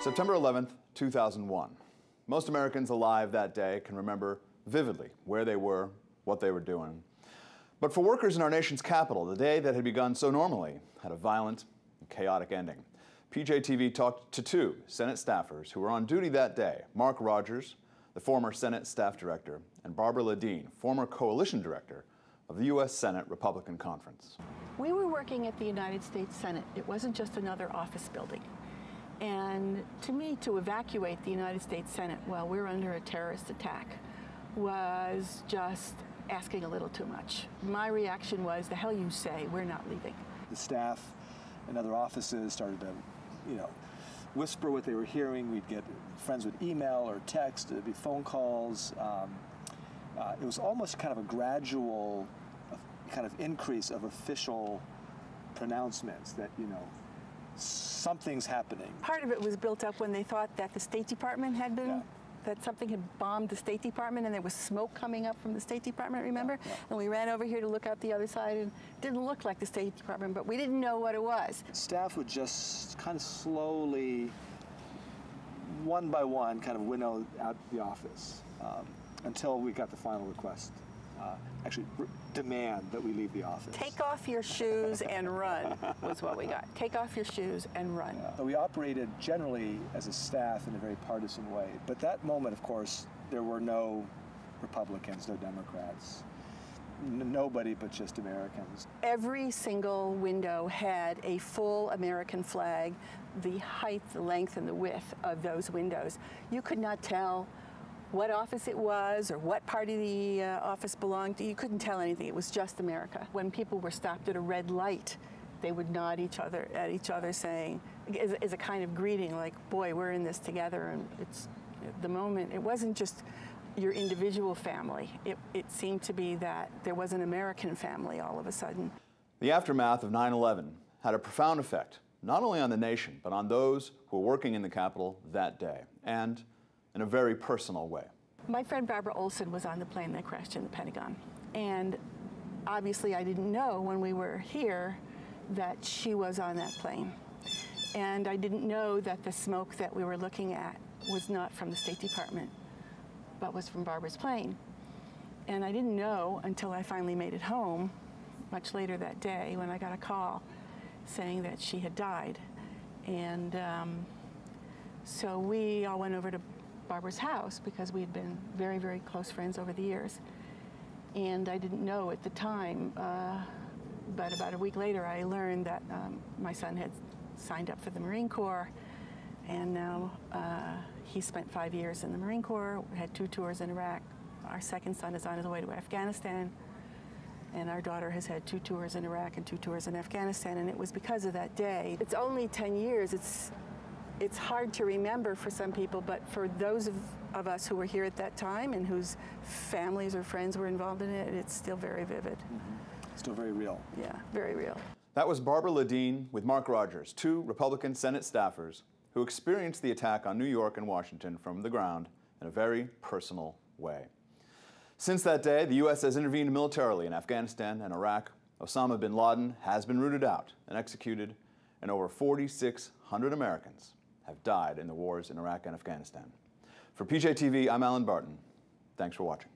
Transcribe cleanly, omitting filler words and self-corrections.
September 11th, 2001. Most Americans alive that day can remember vividly where they were, what they were doing. But for workers in our nation's capital, the day that had begun so normally had a violent and chaotic ending. PJTV talked to two Senate staffers who were on duty that day, Mark Rodgers, the former Senate staff director, and Barbara Ledeen, former coalition director of the U.S. Senate Republican Conference. We were working at the United States Senate. It wasn't just another office building. And to me, to evacuate the United States Senate while we're under a terrorist attack was just asking a little too much. My reaction was, the hell you say, we're not leaving. The staff in other offices started to, whisper what they were hearing. We'd get friends with email or text, there'd be phone calls. It was almost kind of a gradual kind of increase of official pronouncements that, something's happening. Part of it was built up when they thought that the State Department had been, that something had bombed the State Department and there was smoke coming up from the State Department, remember? Yeah. And we ran over here to look out the other side and it didn't look like the State Department, but we didn't know what it was. Staff would just kind of slowly, one by one, kind of winnow out the office until we got the final request. Actually, demand that we leave the office. Take off your shoes and run was what we got. Take off your shoes and run. We operated generally as a staff in a very partisan way, but that moment, of course, there were no Republicans, no Democrats, nobody but just Americans. Every single window had a full American flag, the height, the length, and the width of those windows. You could not tell what office it was or what part of the office belonged to. You couldn't tell anything. It was just America. When people were stopped at a red light, they would nod at each other saying, as a kind of greeting, like, boy, we're in this together. And it's the moment, it wasn't just your individual family. It seemed to be that there was an American family all of a sudden. The aftermath of 9/11 had a profound effect, not only on the nation, but on those who were working in the Capitol that day, and in a very personal way. My friend Barbara Olson was on the plane that crashed in the Pentagon. And obviously I didn't know when we were here that she was on that plane. And I didn't know that the smoke that we were looking at was not from the State Department, but was from Barbara's plane. And I didn't know until I finally made it home, much later that day, when I got a call saying that she had died. And so we all went over to Barbara's house because we had been very, very close friends over the years. And I didn't know at the time, but about a week later I learned that my son had signed up for the Marine Corps, and now he spent 5 years in the Marine Corps, had 2 tours in Iraq. Our second son is on his way to Afghanistan, and our daughter has had 2 tours in Iraq and 2 tours in Afghanistan, and it was because of that day. It's only 10 years. It's hard to remember for some people, but for those of us who were here at that time and whose families or friends were involved in it, it's still very vivid. Mm-hmm. Still very real. Yeah, very real. That was Barbara Ledeen with Mark Rodgers, 2 Republican Senate staffers who experienced the attack on New York and Washington from the ground in a very personal way. Since that day, the U.S. has intervened militarily in Afghanistan and Iraq. Osama bin Laden has been rooted out and executed, and over 4,600 Americans have died in the wars in Iraq and Afghanistan. For PJTV, I'm Alan Barton. Thanks for watching.